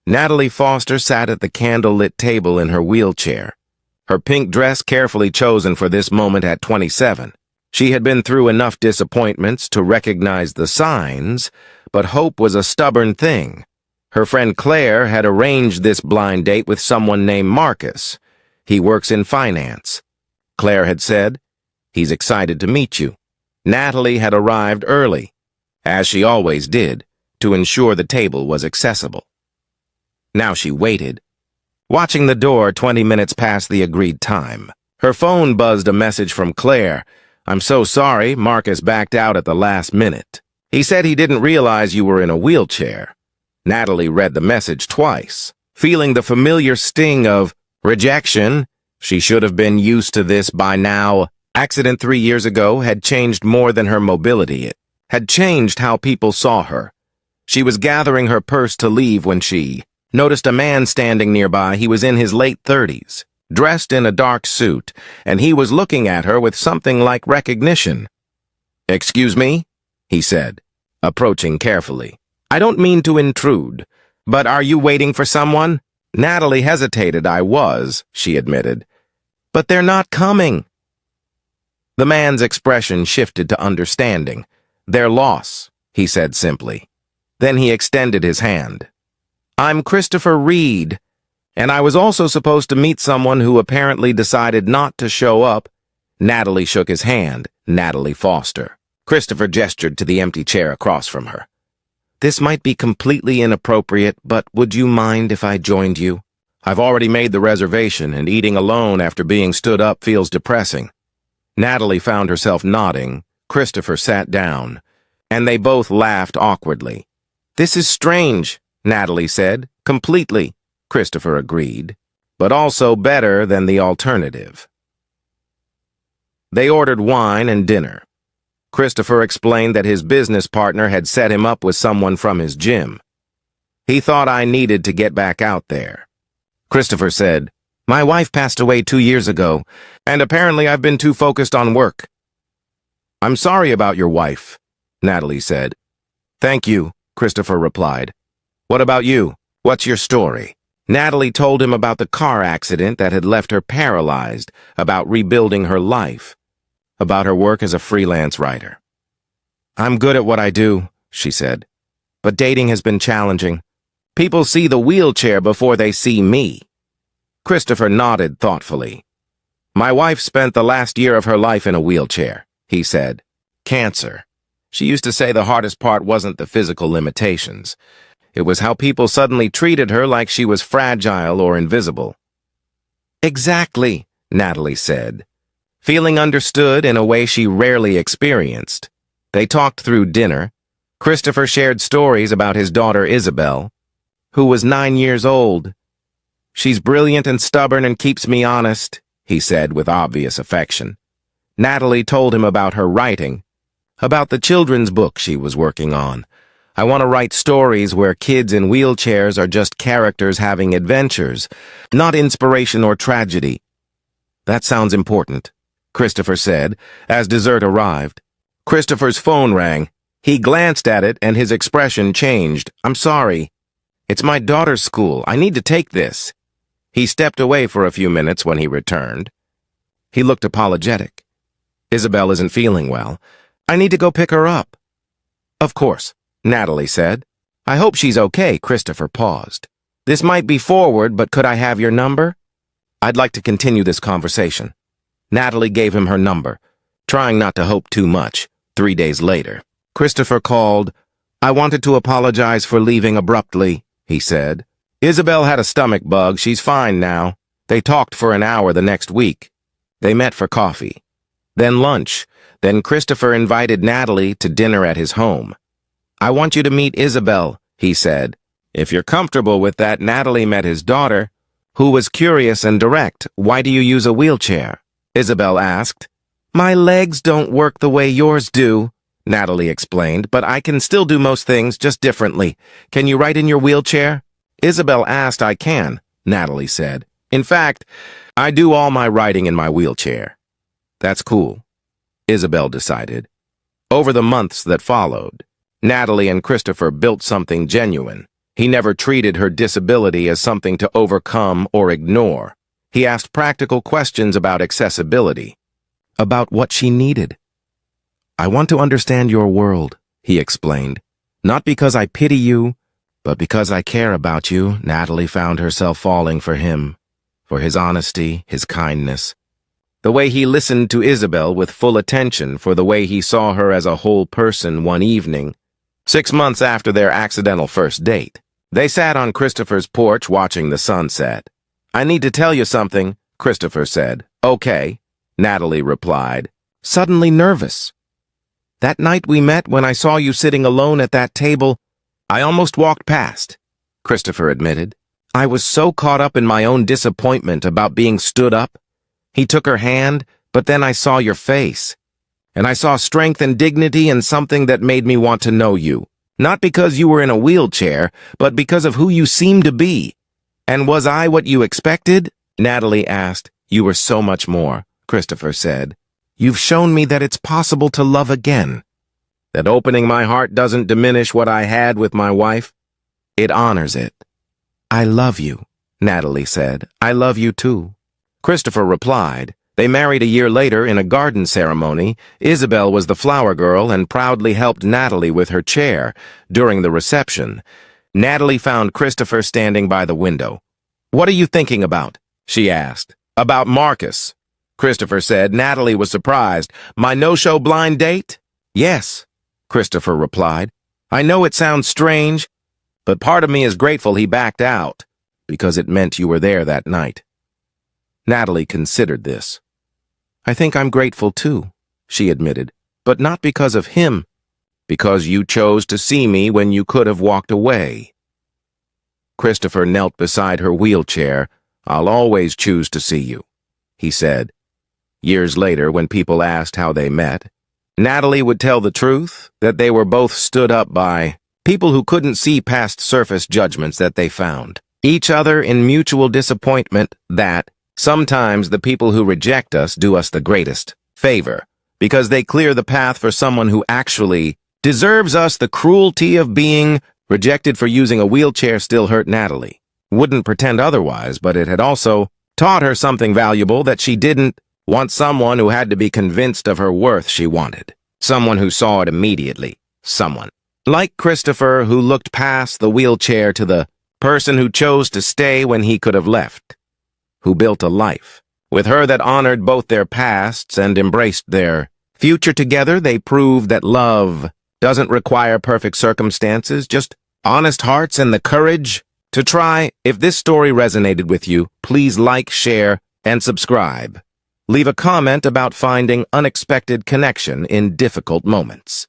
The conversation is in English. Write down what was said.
Natalie Foster sat at the candle-lit table in her wheelchair, her pink dress carefully chosen for this moment at 27. She had been through enough disappointments to recognize the signs, but hope was a stubborn thing. Her friend Claire had arranged this blind date with someone named Marcus. He works in finance. Claire had said, "He's excited to meet you." Natalie had arrived early, as she always did, to ensure the table was accessible. Now she waited, watching the door 20 minutes past the agreed time. Her phone buzzed a message from Claire. "I'm so sorry, Marcus backed out at the last minute. He said he didn't realize you were in a wheelchair." Natalie read the message twice, feeling the familiar sting of rejection. She should have been used to this by now. Accident 3 years ago had changed more than her mobility. It had changed how people saw her. She was gathering her purse to leave when she noticed a man standing nearby. He was in his late 30s, dressed in a dark suit, and he was looking at her with something like recognition. "Excuse me?" he said, approaching carefully. "I don't mean to intrude, but are you waiting for someone?" Natalie hesitated. "I was," she admitted. "But they're not coming." The man's expression shifted to understanding. "Their loss," he said simply. Then he extended his hand. "I'm Christopher Reed, and I was also supposed to meet someone who apparently decided not to show up." Natalie shook his hand. "Natalie Foster." Christopher gestured to the empty chair across from her. "This might be completely inappropriate, but would you mind if I joined you? I've already made the reservation, and eating alone after being stood up feels depressing." Natalie found herself nodding. Christopher sat down, and they both laughed awkwardly. "This is strange," Natalie said. "Completely," Christopher agreed, "but also better than the alternative." They ordered wine and dinner. Christopher explained that his business partner had set him up with someone from his gym. "He thought I needed to get back out there." Christopher said, "My wife passed away 2 years ago, and apparently I've been too focused on work." "I'm sorry about your wife," Natalie said. "Thank you," Christopher replied. "What about you? What's your story?" Natalie told him about the car accident that had left her paralyzed, about rebuilding her life, about her work as a freelance writer. "I'm good at what I do," she said, "but dating has been challenging. People see the wheelchair before they see me." Christopher nodded thoughtfully. "My wife spent the last year of her life in a wheelchair," he said. "Cancer. She used to say the hardest part wasn't the physical limitations. It was how people suddenly treated her like she was fragile or invisible." "Exactly," Natalie said, feeling understood in a way she rarely experienced. They talked through dinner. Christopher shared stories about his daughter Isabel, who was 9 years old. "She's brilliant and stubborn and keeps me honest," he said with obvious affection. Natalie told him about her writing, about the children's book she was working on. "I want to write stories where kids in wheelchairs are just characters having adventures, not inspiration or tragedy." "That sounds important," Christopher said, as dessert arrived. Christopher's phone rang. He glanced at it and his expression changed. "I'm sorry. It's my daughter's school. I need to take this." He stepped away for a few minutes when he returned. He looked apologetic. "Isabel isn't feeling well. I need to go pick her up." "Of course," Natalie said. "I hope she's okay." Christopher paused. "This might be forward, but could I have your number? I'd like to continue this conversation." Natalie gave him her number, trying not to hope too much. 3 days later, Christopher called. "I wanted to apologize for leaving abruptly," he said. "Isabel had a stomach bug. She's fine now." They talked for an hour the next week. They met for coffee, then lunch. Then Christopher invited Natalie to dinner at his home. "I want you to meet Isabel," he said. "If you're comfortable with that." Natalie met his daughter, who was curious and direct. "Why do you use a wheelchair?" Isabel asked. "My legs don't work the way yours do," Natalie explained, "but I can still do most things, just differently. Can you write in your wheelchair?" Isabel asked. "I can," Natalie said. "In fact, I do all my writing in my wheelchair." "That's cool," Isabel decided. Over the months that followed, Natalie and Christopher built something genuine. He never treated her disability as something to overcome or ignore. He asked practical questions about accessibility, about what she needed. "I want to understand your world," he explained. "Not because I pity you, but because I care about you." Natalie found herself falling for him, for his honesty, his kindness. The way he listened to Isabel with full attention, for the way he saw her as a whole person one evening. 6 months after their accidental first date, they sat on Christopher's porch watching the sunset. "I need to tell you something," Christopher said. "Okay," Natalie replied, suddenly nervous. "That night we met, when I saw you sitting alone at that table, I almost walked past," Christopher admitted. "I was so caught up in my own disappointment about being stood up." He took her hand, "But then I saw your face. And I saw strength and dignity and something that made me want to know you. Not because you were in a wheelchair, but because of who you seemed to be." "And was I what you expected?" Natalie asked. "You were so much more," Christopher said. "You've shown me that it's possible to love again. That opening my heart doesn't diminish what I had with my wife. It honors it." "I love you," Natalie said. "I love you too." Christopher replied. They married a year later in a garden ceremony. Isabel was the flower girl and proudly helped Natalie with her chair during the reception. Natalie found Christopher standing by the window. "What are you thinking about?" she asked. "About Marcus," Christopher said. Natalie was surprised. "My no-show blind date?" "Yes," Christopher replied. "I know it sounds strange, but part of me is grateful he backed out, because it meant you were there that night." Natalie considered this. "I think I'm grateful too," she admitted, "but not because of him, because you chose to see me when you could have walked away." Christopher knelt beside her wheelchair. "I'll always choose to see you," he said. Years later, when people asked how they met, Natalie would tell the truth, that they were both stood up by people who couldn't see past surface judgments that they found each other in mutual disappointment that sometimes the people who reject us do us the greatest favor, because they clear the path for someone who actually deserves us. The cruelty of being rejected for using a wheelchair still hurt Natalie. Wouldn't pretend otherwise, but it had also taught her something valuable, that she didn't want someone who had to be convinced of her worth. She wanted someone who saw it immediately. Someone like Christopher, who looked past the wheelchair to the person who chose to stay when he could have left, who built a life with her that honored both their pasts and embraced their future. Together, they proved that love doesn't require perfect circumstances, just honest hearts and the courage to try. If this story resonated with you, please like, share, and subscribe. Leave a comment about finding unexpected connection in difficult moments.